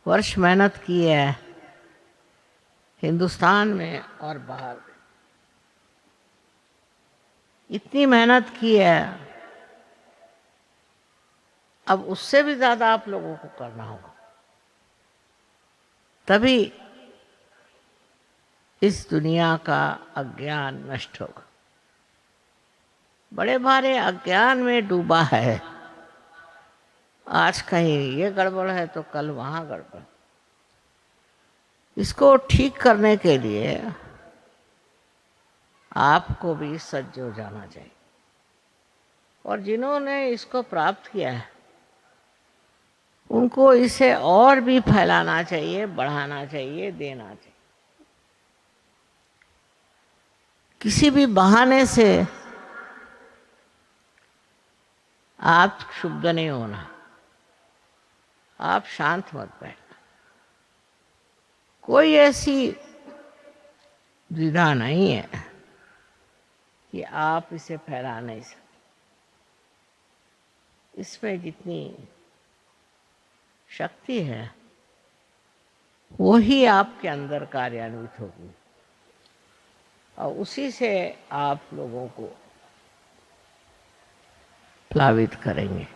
वर्ष मेहनत की है हिंदुस्तान में और बाहर में। इतनी मेहनत की है, अब उससे भी ज़्यादा आप लोगों को करना होगा, तभी इस दुनिया का अज्ञान नष्ट होगा। बड़े भारे अज्ञान में डूबा है। आज कहीं ये गड़बड़ है तो कल वहाँ गड़बड़। इसको ठीक करने के लिए आपको भी सज्ज हो जाना चाहिए। और जिन्होंने इसको प्राप्त किया है उनको इसे और भी फैलाना चाहिए, बढ़ाना चाहिए, देना चाहिए। किसी भी बहाने से आप क्षुब्ध नहीं होना, आप शांत मत बैठना। कोई ऐसी विधा नहीं है कि आप इसे फैला नहीं सकते। इसमें जितनी शक्ति है वो ही आपके अंदर कार्यान्वित होगी और उसी से आप लोगों को प्लावित करेंगे।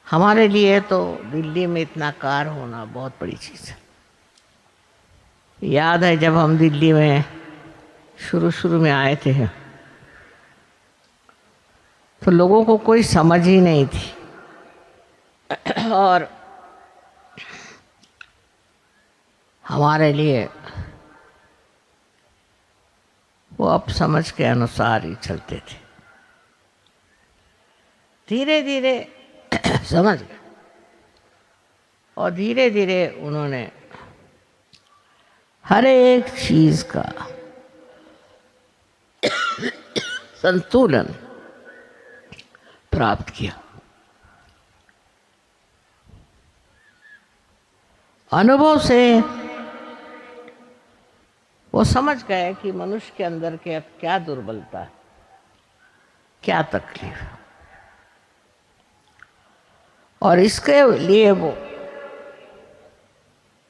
हमारे लिए तो दिल्ली में इतना कार होना बहुत बड़ी चीज़ है। याद है जब हम दिल्ली में शुरू में आए थे तो लोगों को कोई समझ ही नहीं थी, और हमारे लिए वो अब समझ के अनुसार ही चलते थे। धीरे धीरे समझ गए और धीरे धीरे उन्होंने हर एक चीज का संतुलन प्राप्त किया। अनुभव से वो समझ गए कि मनुष्य के अंदर के क्या दुर्बलता है, क्या तकलीफ है, और इसके लिए वो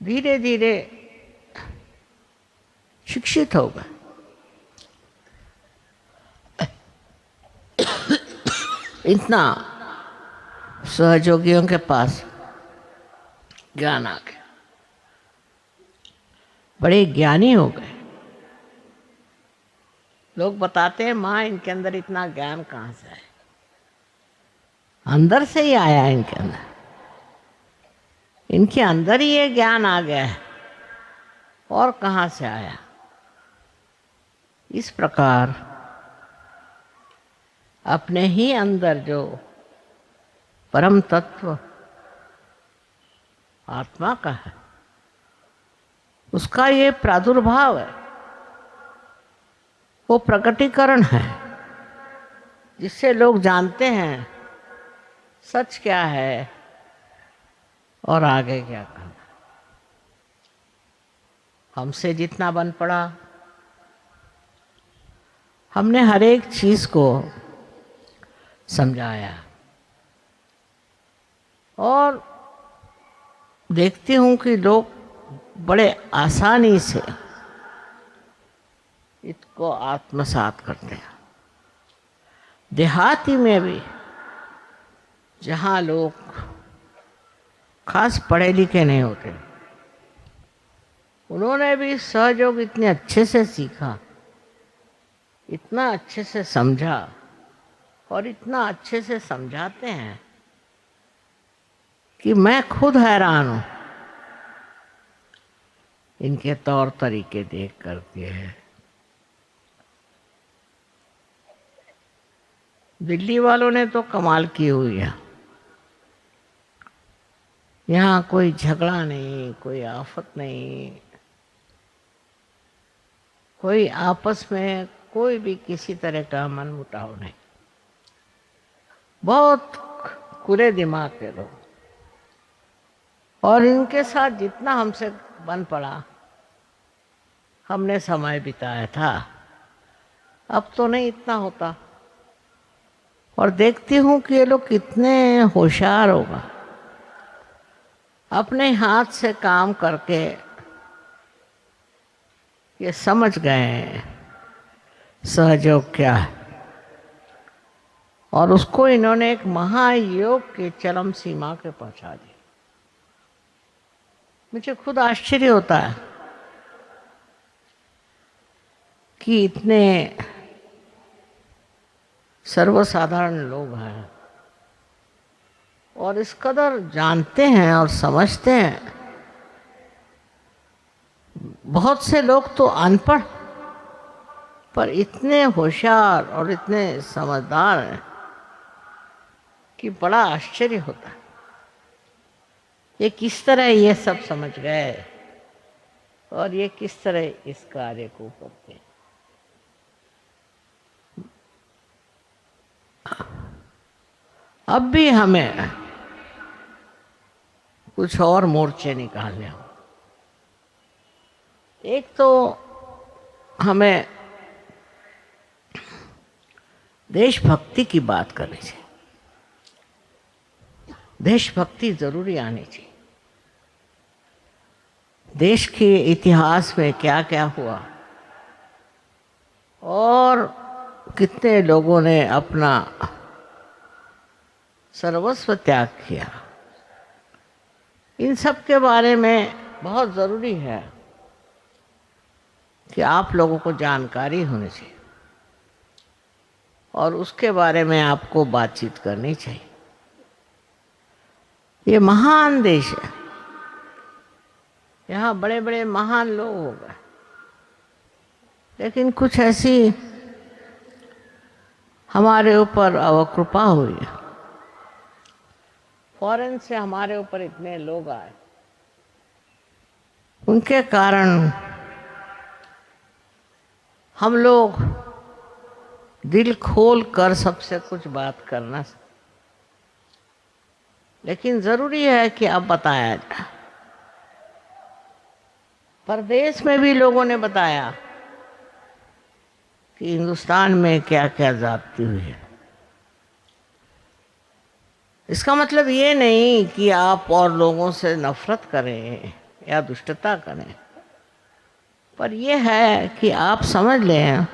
धीरे धीरे शिक्षित हो गए। इतना सहयोगियों के पास ज्ञान आ गया, बड़े ज्ञानी हो गए। लोग बताते हैं माँ इनके अंदर इतना ज्ञान कहाँ से आया? अंदर से ही आया है इनके अंदर। इनके अंदर ही ये ज्ञान आ गया है, और कहाँ से आया? इस प्रकार अपने ही अंदर जो परम तत्व आत्मा का है उसका ये प्रादुर्भाव है, वो प्रकटीकरण है, जिससे लोग जानते हैं सच क्या है और आगे क्या करना। हमसे जितना बन पड़ा हमने हर एक चीज को समझाया, और देखती हूँ कि लोग बड़े आसानी से इसको आत्मसात करते हैं। देहाती में भी जहाँ लोग खास पढ़े लिखे नहीं होते, उन्होंने भी सहयोग इतने अच्छे से सीखा, इतना अच्छे से समझा, और इतना अच्छे से समझाते हैं कि मैं खुद हैरान हूँ इनके तौर तरीके देख करके। दिल्ली वालों ने तो कमाल की हुई है। यहाँ कोई झगड़ा नहीं, कोई आफत नहीं, कोई आपस में कोई भी किसी तरह का मनमुटाव नहीं। बहुत खुले दिमाग के लोग, और इनके साथ जितना हमसे बन पड़ा, हमने समय बिताया था, अब तो नहीं इतना होता। और देखती हूँ कि ये लोग कितने होशियार होगा, अपने हाथ से काम करके ये समझ गए हैं सहयोग क्या है, और उसको इन्होंने एक महायोग के चरम सीमा के पहुंचा दिया। मुझे खुद आश्चर्य होता है कि इतने सर्वसाधारण लोग हैं और इस कदर जानते हैं और समझते हैं। बहुत से लोग तो अनपढ़ पर इतने होशियार और इतने समझदार हैं कि बड़ा आश्चर्य होता है। ये किस तरह ये सब समझ गए और ये किस तरह इस कार्य को करते हैं। अब भी हमें कुछ और मोर्चे निकालने हों। एक तो हमें देशभक्ति की बात करनी चाहिए, देशभक्ति जरूरी आनी चाहिए। देश के इतिहास में क्या क्या हुआ और कितने लोगों ने अपना सर्वस्व त्याग किया, इन सब के बारे में बहुत ज़रूरी है कि आप लोगों को जानकारी होनी चाहिए और उसके बारे में आपको बातचीत करनी चाहिए। ये महान देश है, यहाँ बड़े बड़े महान लोग हो गए, लेकिन कुछ ऐसी हमारे ऊपर अवकृपा हुई है। फॉरेन से हमारे ऊपर इतने लोग आए, उनके कारण हम लोग दिल खोल कर सबसे कुछ बात करना, लेकिन ज़रूरी है कि अब बताया जाए। परदेश में भी लोगों ने बताया कि हिंदुस्तान में क्या क्या ज़्यादती हुई है। इसका मतलब ये नहीं कि आप और लोगों से नफरत करें या दुष्टता करें, पर यह है कि आप समझ लें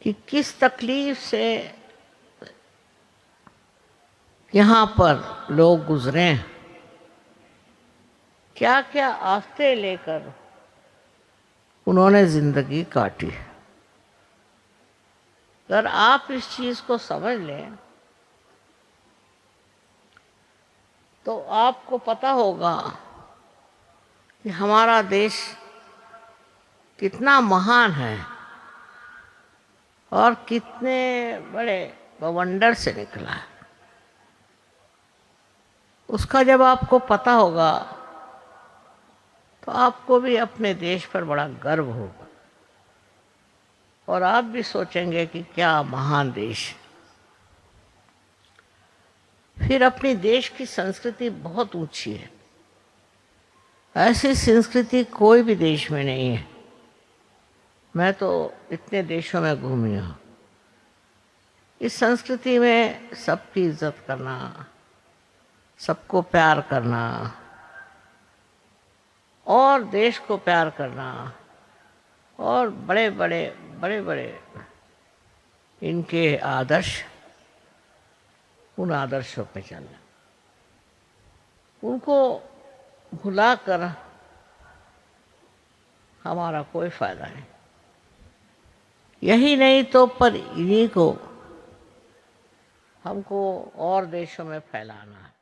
कि किस तकलीफ से यहाँ पर लोग गुजरे हैं, क्या क्या आफतें लेकर उन्होंने जिंदगी काटी। अगर आप इस चीज़ को समझ लें तो आपको पता होगा कि हमारा देश कितना महान है और कितने बड़े बवंडर से निकला है। उसका जब आपको पता होगा तो आपको भी अपने देश पर बड़ा गर्व होगा और आप भी सोचेंगे कि क्या महान देश। फिर अपनी देश की संस्कृति बहुत ऊंची है, ऐसी संस्कृति कोई भी देश में नहीं है। मैं तो इतने देशों में घूमी हूँ। इस संस्कृति में सबकी इज्जत करना, सबको प्यार करना और देश को प्यार करना और बड़े बड़े इनके आदर्श, उन आदर्शों पे चलना, उनको भुलाकर हमारा कोई फायदा नहीं। यही नहीं तो पर इन्हीं को हमको और देशों में फैलाना है।